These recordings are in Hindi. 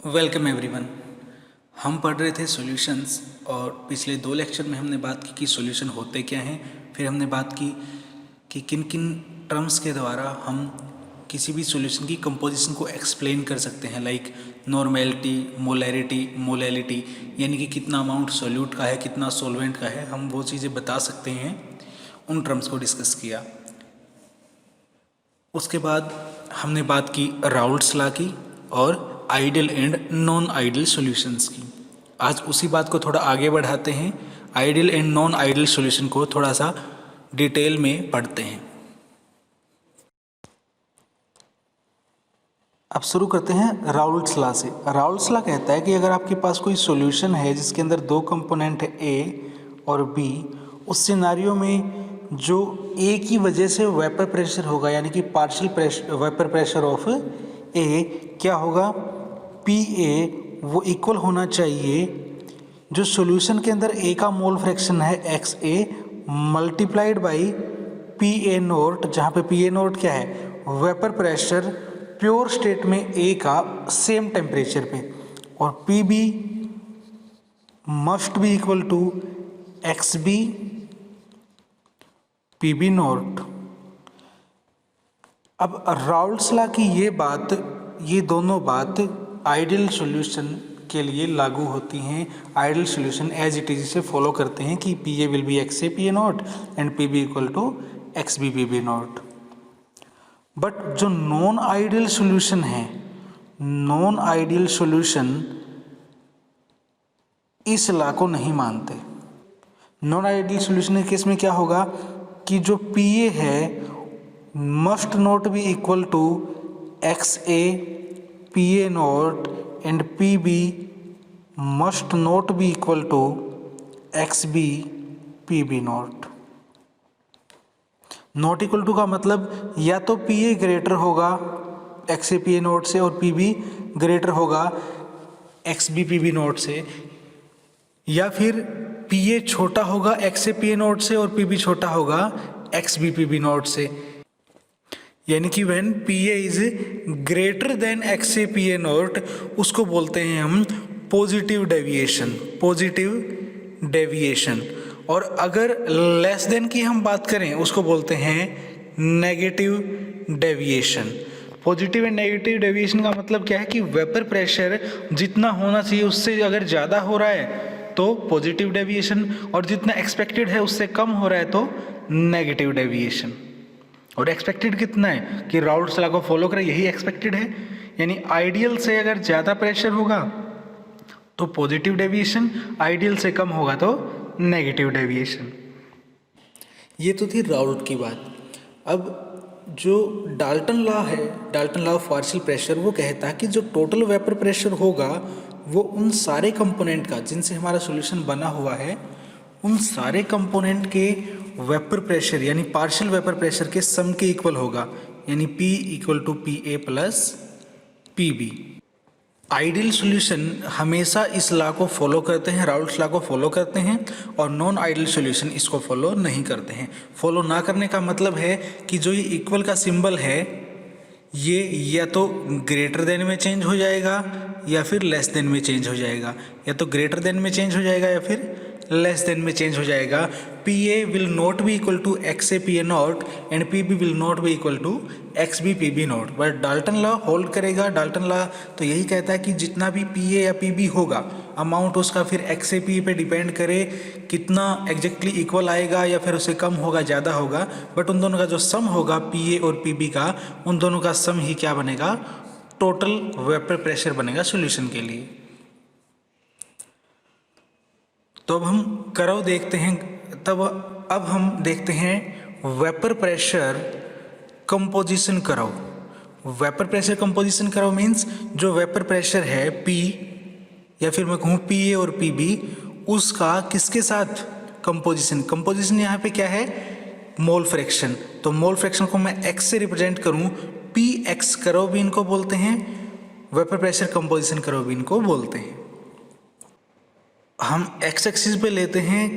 Welcome everyone. हम पढ़ रहे थे सॉल्यूशंस और पिछले 2 लेक्चर में हमने बात की कि सॉल्यूशन होते क्या हैं। फिर हमने बात की कि किन किन टर्म्स के द्वारा हम किसी भी सॉल्यूशन की कंपोजिशन को एक्सप्लेन कर सकते हैं, लाइक नॉर्मेलिटी, मोलैरिटी, मोलैलिटी, यानी कि कितना अमाउंट सॉल्यूट का है, कितना सॉल्वेंट का है, हम वो चीज़ें बता सकते हैं। उन टर्म्स को डिस्कस किया। उसके बाद हमने बात की राउल्ट्स लॉ की और ideal and non ideal solutions की। आज उसी बात को थोड़ा आगे बढ़ाते हैं, ideal and non ideal solution को थोड़ा सा डिटेल में पढ़ते हैं। अब शुरू करते हैं राउल्ट्स लॉ से। राउल्ट्स लॉ कहता है कि अगर आपके पास कोई सॉल्यूशन है जिसके अंदर 2 कंपोनेंट है ए और बी, उस सिनारियो में जो ए की वजह से वेपर प्रेशर होगा, यानी कि partial pressure, vapour pressure of A क्या होगा, पी ए, वो इक्वल होना चाहिए जो सॉल्यूशन के अंदर ए का मोल फ्रैक्शन है x A multiplied by P A note, जहाँ पे पी ए नोट क्या है, वेपर प्रेशर प्योर स्टेट में ए का सेम टेम्परेचर पे, और P B must be equal to X B P B naught. अब राउल्ट्स लॉ की ये दोनों बात आइडियल सॉल्यूशन के लिए लागू होती हैं। Ideal solution as it is से फॉलो करते हैं कि P A will be X A P A naught and P B equal to X B P B naught. But जो नॉन आइडियल सॉल्यूशन है, नॉन आइडियल सॉल्यूशन इस लॉ को नहीं मानते। नॉन आइडियल सॉल्यूशन के केस में क्या होगा कि जो पी ए है must not be equal to X A P A naught and P B must not be equal to X B P B naught. Not equal to का मतलब या तो पी ए ग्रेटर होगा X A P A naught से और पी बी ग्रेटर होगा X B P B naught से, या फिर पी ए छोटा होगा X A P A naught से और पी बी छोटा होगा X B P B naught से। यानी कि when P A is greater than x A P A not, उसको बोलते हैं हम पॉजिटिव डेविएशन, पॉजिटिव डेविएशन। और अगर लेस देन की हम बात करें उसको बोलते हैं negative deviation. Positive and negative deviation का मतलब क्या है कि वेपर प्रेशर जितना होना चाहिए उससे अगर ज़्यादा हो रहा है तो पॉजिटिव डेविएशन, और जितना एक्सपेक्टेड है उससे कम हो रहा है तो नेगेटिव डेविएशन। और एक्सपेक्टेड कितना है कि राउल्ट्स लॉ को फॉलो करें, यही एक्सपेक्टेड है। यानी आइडियल से अगर ज़्यादा प्रेशर होगा तो पॉजिटिव डेविएशन, आइडियल से कम होगा तो नेगेटिव डेविएशन। ये तो थी राउल्ट की बात। अब जो डाल्टन लॉ है, Dalton law of partial pressure, वो कहता है कि जो टोटल वेपर प्रेशर होगा वो उन सारे कंपोनेंट का जिनसे हमारा सॉल्यूशन बना हुआ है, उन सारे कंपोनेंट के वेपर प्रेशर यानी पार्शियल वेपर प्रेशर के सम के इक्वल होगा, यानी P equal to P A plus P B. Ideal solution हमेशा इस लॉ को फॉलो करते हैं, राउल्ट्स लॉ को फॉलो करते हैं, और नॉन आइडियल सॉल्यूशन इसको फॉलो नहीं करते हैं। फॉलो ना करने का मतलब है कि जो ये इक्वल का सिंबल है ये या तो ग्रेटर देन में चेंज हो जाएगा या फिर लेस देन में चेंज हो जाएगा, या तो ग्रेटर देन में चेंज हो जाएगा या फिर लेस देन में चेंज हो जाएगा। P A will not be equal to X A P A naught and P B will not be equal to X B P B naught. But Dalton law hold करेगा। डाल्टन लॉ तो यही कहता है कि जितना भी पी ए या पी बी होगा, अमाउंट उसका फिर एक्स ए पी पे डिपेंड करे कितना एग्जैक्टली इक्वल आएगा या फिर उससे कम होगा, ज़्यादा होगा, बट उन दोनों का जो सम होगा पी ए और पी बी का, उन दोनों का सम ही क्या बनेगा, टोटल वेपर प्रेशर बनेगा सॉल्यूशन के लिए। तो अब हम कर्व देखते हैं, अब हम देखते हैं vapour pressure composition curve. Vapour pressure composition curve means जो वेपर प्रेशर है P, या फिर मैं कहूँ पी ए और पी बी, उसका किसके साथ कंपोजिशन। कंपोजिशन यहाँ पे क्या है, मोल फ्रैक्शन। तो मोल फ्रैक्शन को मैं x से रिप्रेजेंट करूँ, पी एक्स कर्व भी इनको बोलते हैं, वेपर प्रेशर कंपोजिशन कर्व भी इनको बोलते हैं। हम एक्स एक्सिस पे लेते हैं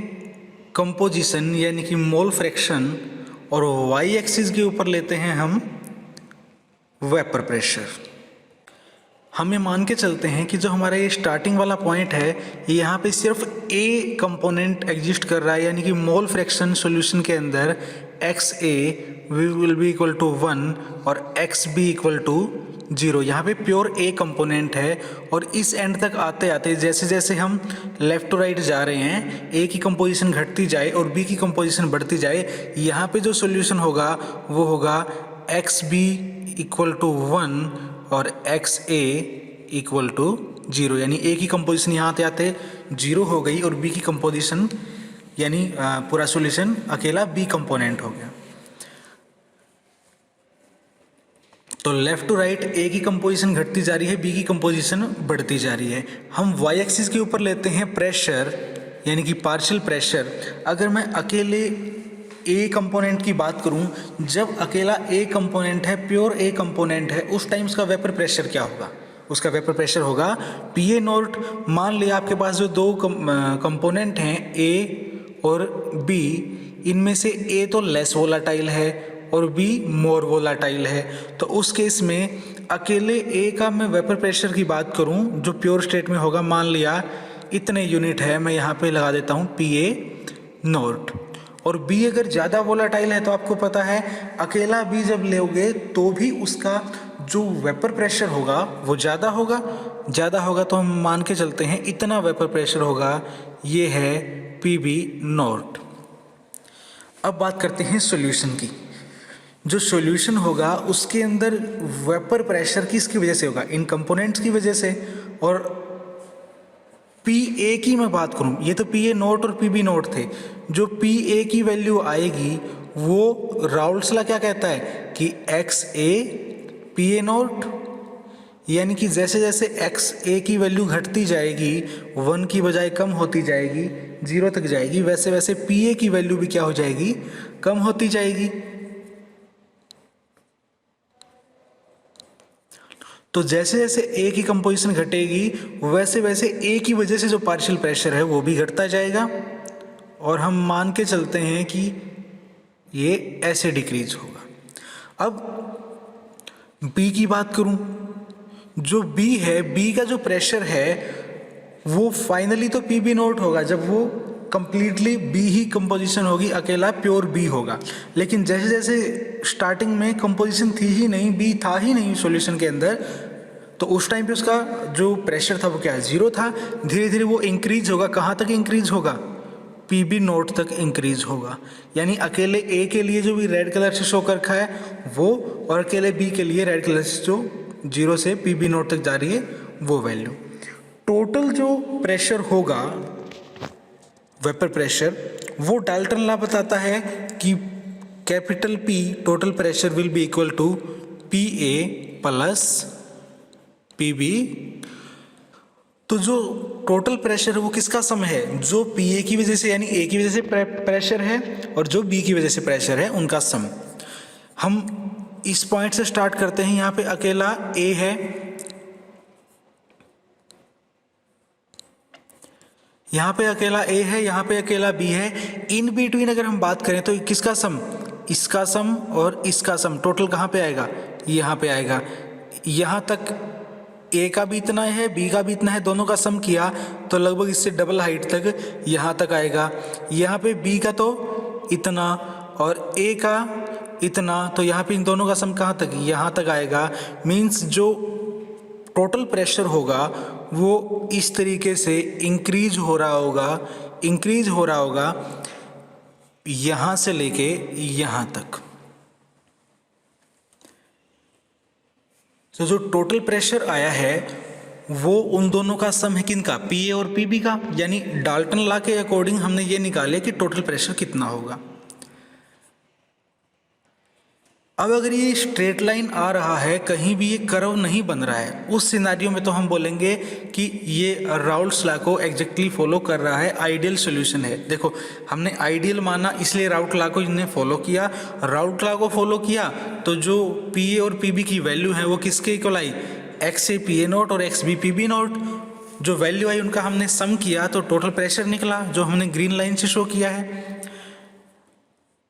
कंपोजिशन यानी कि मोल फ्रैक्शन, और वाई एक्सिस के ऊपर लेते हैं हम वेपर प्रेशर। हम ये मान के चलते हैं कि जो हमारा ये स्टार्टिंग वाला पॉइंट है, यहाँ पे सिर्फ ए कंपोनेंट एग्जिस्ट कर रहा है, यानी कि मोल फ्रैक्शन सॉल्यूशन के अंदर X A will be equal to 1 और एक्स बी इक्वल टू 0। यहाँ पे प्योर ए कंपोनेंट है। और इस एंड तक आते आते जैसे जैसे हम लेफ़्ट टू राइट जा रहे हैं, ए की कंपोजिशन घटती जाए और बी की कंपोजिशन बढ़ती जाए, यहाँ पे जो सॉल्यूशन होगा वो होगा एक्स बी इक्वल टू 1 और एक्स ए इक्वल टू 0। यानी ए की कंपोजिशन यहाँ आते आते 0 हो गई और बी की कंपोजिशन यानी पूरा सॉल्यूशन अकेला बी कंपोनेंट हो गया। तो लेफ्ट टू राइट ए की कंपोजिशन घटती जा रही है, बी की कंपोजिशन बढ़ती जा रही है। हम वाई एक्सिस के ऊपर लेते हैं प्रेशर, यानी कि पार्शियल प्रेशर। अगर मैं अकेले ए कंपोनेंट की बात करूं, जब अकेला ए कंपोनेंट है, प्योर ए कंपोनेंट है, उस टाइम उसका वेपर प्रेशर क्या होगा? उसका वेपर प्रेशर होगा पी ए नॉट। मान लिया आपके पास जो दो कंपोनेंट हैं ए और बी, इनमें से ए तो लेस वोलाटाइल है और बी मोर वोलाटाइल है। तो उस केस में अकेले ए का मैं वेपर प्रेशर की बात करूं जो प्योर स्टेट में होगा, मान लिया इतने यूनिट है, मैं यहाँ पे लगा देता हूँ पी ए नॉट। और बी अगर ज़्यादा वोलाटाइल है तो आपको पता है अकेला बी जब लोगे तो भी उसका जो वेपर प्रेशर होगा वो ज़्यादा होगा। तो हम मान के चलते हैं इतना वेपर प्रेशर होगा, ये है पी बी नॉट। अब बात करते हैं सॉल्यूशन की। जो सॉल्यूशन होगा उसके अंदर वेपर प्रेशर किसकी वजह से होगा? इन कंपोनेंट्स की वजह से। और पी ए की मैं बात करूं, ये तो पी ए नोट और पी बी नोट थे। जो पी ए की वैल्यू आएगी वो राउल्ट्स लॉ क्या कहता है कि x A P A note, यानी कि जैसे जैसे एक्स ए की वैल्यू घटती जाएगी, 1 की बजाय कम होती जाएगी, 0 तक जाएगी, वैसे वैसे पी ए की वैल्यू भी क्या हो जाएगी? कम होती जाएगी। तो जैसे जैसे ए की कंपोजिशन घटेगी वैसे वैसे ए की वजह से जो पार्शियल प्रेशर है वो भी घटता जाएगा। और हम मान के चलते हैं कि ये ऐसे डिक्रीज होगा। अब बी की बात करूं, जो बी है, बी का जो प्रेशर है वो फाइनली तो पी बी नोट होगा जब वो कंप्लीटली बी ही कंपोजिशन होगी, अकेला प्योर बी होगा। लेकिन जैसे जैसे स्टार्टिंग में कंपोजिशन थी ही नहीं, बी था ही नहीं सॉल्यूशन के अंदर, तो उस टाइम पे उसका जो प्रेशर था वो क्या? 0 था। धीरे धीरे वो इंक्रीज होगा। कहाँ तक इंक्रीज होगा? पी बी नोट तक इंक्रीज होगा। यानी अकेले ए के लिए जो भी रेड कलर से शो कर रखा है वो, और अकेले बी के लिए रेड कलर से जो 0 से पी बी नोट तक जा रही है वो वैल्यू। टोटल जो प्रेशर होगा वेपर प्रेशर, वो डाल्टन लॉ बताता है कि capital P total pressure will be equal to P A plus P B. तो जो टोटल प्रेशर है वो किसका सम है? जो पी ए की वजह से यानी ए की वजह से प्रेशर है और जो बी की वजह से प्रेशर है उनका सम। हम इस पॉइंट से स्टार्ट करते हैं। यहाँ पे अकेला ए है, यहाँ पे अकेला ए है, यहाँ पे अकेला बी है। इन बिटवीन अगर हम बात करें तो किसका सम? इसका सम और इसका सम। टोटल कहाँ पे आएगा? यहाँ पे आएगा। यहाँ तक ए का भी इतना है, बी का भी इतना है, दोनों का सम किया तो लगभग इससे डबल हाइट तक यहाँ तक आएगा। यहाँ पे बी का तो इतना और ए का इतना, तो यहाँ पे इन दोनों का सम कहाँ तक? यहाँ तक आएगा। मीन्स जो टोटल प्रेशर होगा वो इस तरीके से इंक्रीज हो रहा होगा यहाँ से लेके यहाँ तक। तो जो टोटल प्रेशर आया है वो उन दोनों का सम है, किनका? पी ए और पी बी का। यानी डाल्टन लॉ के अकॉर्डिंग हमने ये निकाले कि टोटल प्रेशर कितना होगा। अब अगर ये स्ट्रेट लाइन आ रहा है, कहीं भी ये कर्व नहीं बन रहा है, उस सिनेरियो में तो हम बोलेंगे कि ये राउल्ट्स लॉ को एग्जैक्टली फॉलो कर रहा है, आइडियल सॉल्यूशन है। देखो हमने आइडियल माना इसलिए राउल्ट लॉ को इन्हें फॉलो किया। राउल्ट लॉ को फॉलो किया तो जो पी ए और पी बी की वैल्यू है वो किसके इक्वल आई? X A P A naught और X B P B naught. जो वैल्यू आई उनका हमने सम किया तो टोटल प्रेशर निकला, जो हमने ग्रीन लाइन से शो किया है।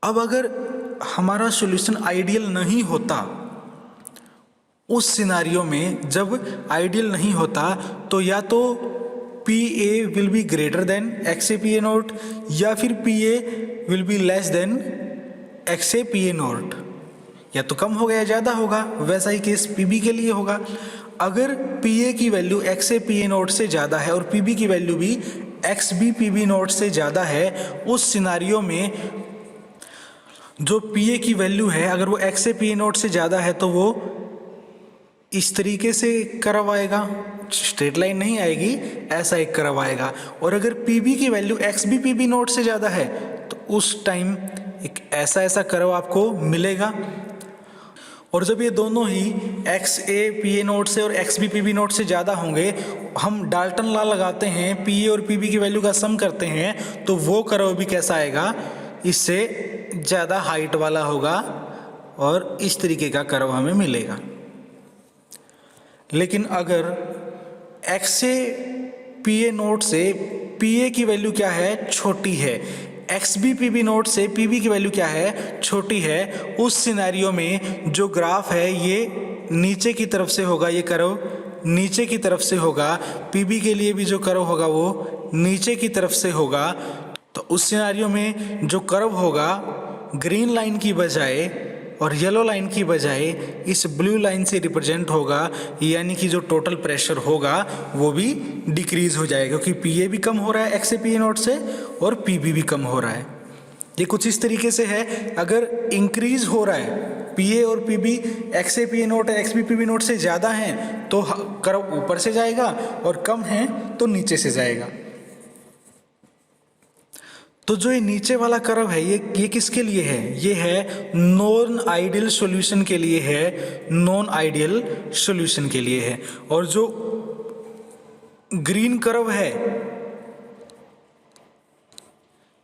अब अगर हमारा सॉल्यूशन आइडियल नहीं होता उस सिनारियो में जब आइडियल नहीं होता तो या तो P A will be greater than x A P A note या फिर P A will be less than x A P A note, या तो कम होगा या ज़्यादा होगा। वैसा ही केस पी बी के लिए होगा। अगर पी ए की value X A P A naught से ज़्यादा है और पी बी की वैल्यू भी X B P B naught से ज़्यादा है, उस सिनारियो में जो पी ए की वैल्यू है अगर वो x A P A naught से ज़्यादा है तो वो इस तरीके से कर्व आएगा, स्ट्रेट लाइन नहीं आएगी, ऐसा एक कर्व आएगा। और अगर पी बी की value X B P B naught से ज़्यादा है तो उस टाइम एक ऐसा कर्व आपको मिलेगा। और जब ये दोनों ही X A P A naught से और X B P B naught से ज़्यादा होंगे, हम डाल्टन लॉ लगाते हैं, पी ए और पी बी की वैल्यू का सम करते हैं, तो वो कर्व भी कैसा आएगा, इससे ज़्यादा हाइट वाला होगा और इस तरीके का कर्व हमें मिलेगा। लेकिन अगर X A P A naught P A ए की वैल्यू क्या है, छोटी है, X B P B naught P B B की वैल्यू क्या है, छोटी है, उस सिनेरियो में जो ग्राफ है ये नीचे की तरफ से होगा, ये कर्व नीचे की तरफ से होगा, पी बी के लिए भी जो कर्व होगा वो नीचे की तरफ से होगा। तो उस सिनेरियो में जो कर्व होगा ग्रीन लाइन की बजाय और येलो लाइन की बजाय इस ब्लू लाइन से रिप्रेजेंट होगा, यानी कि जो टोटल प्रेशर होगा वो भी डिक्रीज हो जाएगा, क्योंकि पी ए भी कम हो रहा है x A P A naught से और पी बी भी कम हो रहा है। ये कुछ इस तरीके से है, अगर इंक्रीज हो रहा है पी ए और P B X A P A naught X B P B naught से ज़्यादा हैं तो कर्व ऊपर से जाएगा और कम है तो नीचे से जाएगा। तो जो ये नीचे वाला कर्व है ये किसके लिए है, ये है नॉन आइडियल सॉल्यूशन के लिए है, नॉन आइडियल सॉल्यूशन के लिए है। और जो ग्रीन कर्व है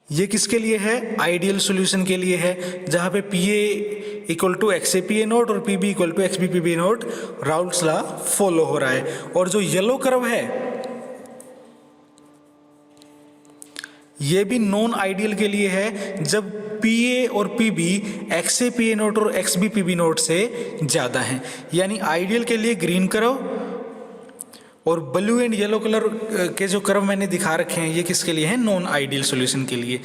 ये किसके लिए है, आइडियल सॉल्यूशन के लिए है, जहाँ पे P A equal to X A P A naught और P B equal to X B P B naught Raoult's law follow हो रहा है। और जो येलो कर्व है ये भी नॉन आइडियल के लिए है, जब पी ए और P B X A P A naught और X B P B naught से ज़्यादा हैं। यानी आइडियल के लिए ग्रीन कर्व और ब्लू एंड येलो कलर के जो कर्व मैंने दिखा रखे हैं ये किसके लिए हैं, नॉन आइडियल सॉल्यूशन के लिए।